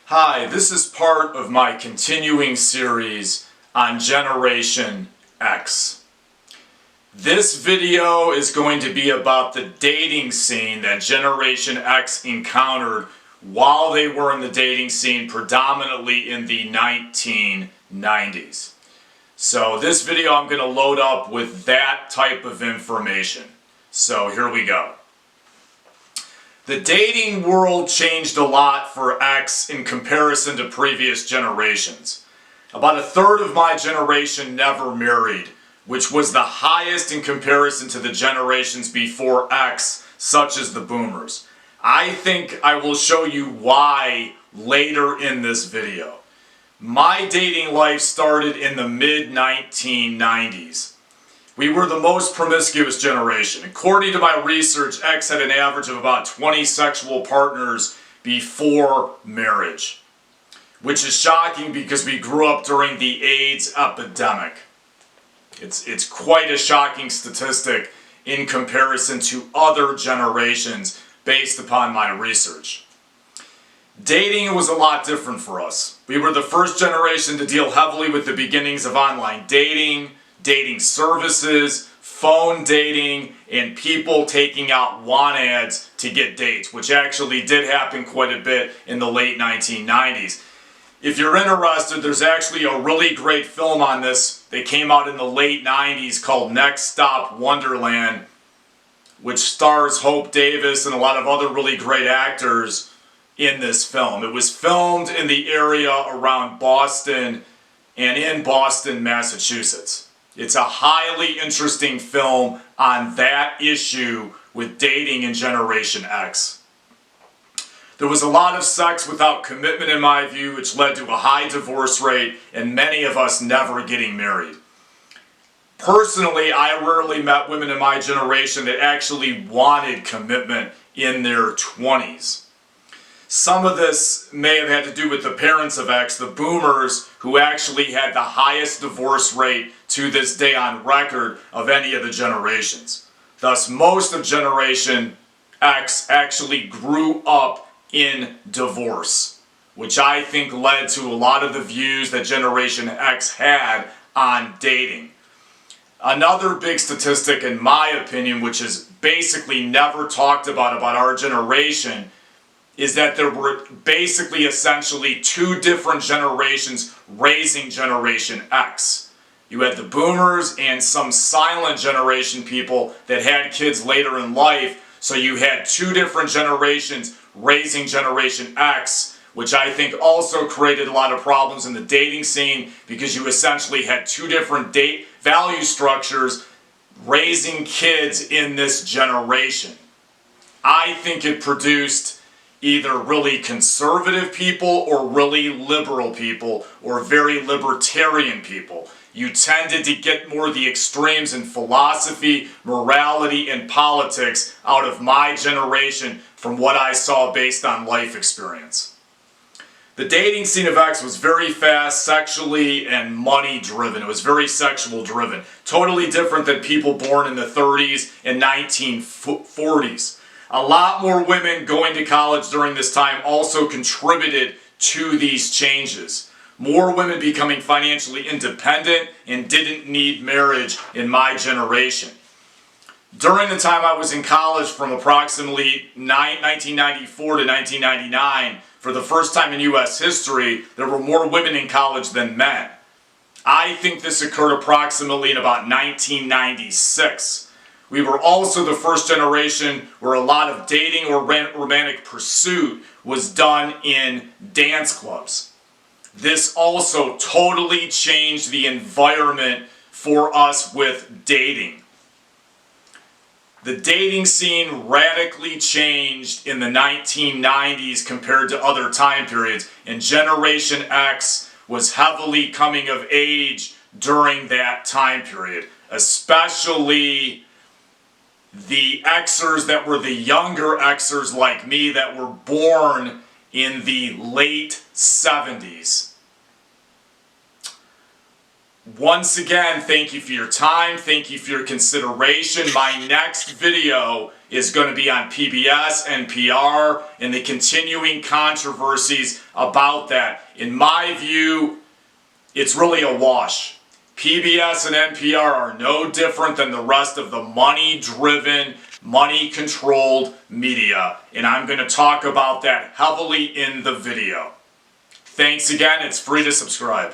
Hi, this is part of my continuing series on Generation X. This video is going to be about the dating scene that Generation X encountered while they were in the dating scene, predominantly in the 1990s. So this video I'm going to load up with that type of information. So here we go. The dating world changed a lot for X in comparison to previous generations. About a third of my generation never married, which was the highest in comparison to the generations before X, such as the boomers. I think I will show you why later in this video. My dating life started in the mid-1990s. We were the most promiscuous generation. According to my research, X had an average of about 20 sexual partners before marriage, which is shocking because we grew up during the AIDS epidemic. It's quite a shocking statistic in comparison to other generations based upon my research. Dating was a lot different for us. We were the first generation to deal heavily with the beginnings of online dating services, phone dating, and people taking out want ads to get dates, which actually did happen quite a bit in the late 1990s. If you're interested, there's actually a really great film on this that came out in the late 90s called Next Stop Wonderland, which stars Hope Davis and a lot of other really great actors in this film. It was filmed in the area around Boston and in Boston, Massachusetts. It's a highly interesting film on that issue with dating in Generation X. There was a lot of sex without commitment in my view, which led to a high divorce rate and many of us never getting married. Personally, I rarely met women in my generation that actually wanted commitment in their 20s. Some of this may have had to do with the parents of X, the boomers, who actually had the highest divorce rate to this day on record of any of the generations. Thus, most of Generation X actually grew up in divorce, which I think led to a lot of the views that Generation X had on dating. Another big statistic, in my opinion, which is basically never talked about our generation, is that there were basically essentially two different generations raising Generation X. You had the boomers and some silent generation people that had kids later in life, so you had two different generations raising Generation X, which I think also created a lot of problems in the dating scene because you essentially had two different value structures raising kids in this generation. I think it produced either really conservative people or really liberal people or very libertarian people. You tended to get more of the extremes in philosophy, morality, and politics out of my generation from what I saw based on life experience. The dating scene of X was very fast, sexually and money driven. It was very sexual driven. Totally different than people born in the 30s and 1940s. A lot more women going to college during this time also contributed to these changes. More women becoming financially independent and didn't need marriage in my generation. During the time I was in college from approximately 1994 to 1999, for the first time in U.S. history, there were more women in college than men. I think this occurred approximately in about 1996. We were also the first generation where a lot of dating or romantic pursuit was done in dance clubs. This also totally changed the environment for us with dating. The dating scene radically changed in the 1990s compared to other time periods, and Generation X was heavily coming of age during that time period, especially the Xers that were the younger Xers like me that were born in the late 70s. Once again, thank you for your time. Thank you for your consideration. My next video is going to be on PBS, NPR, and the continuing controversies about that. In my view, it's really a wash. PBS and NPR are no different than the rest of the money-driven, money-controlled media. And I'm going to talk about that heavily in the video. Thanks again. It's free to subscribe.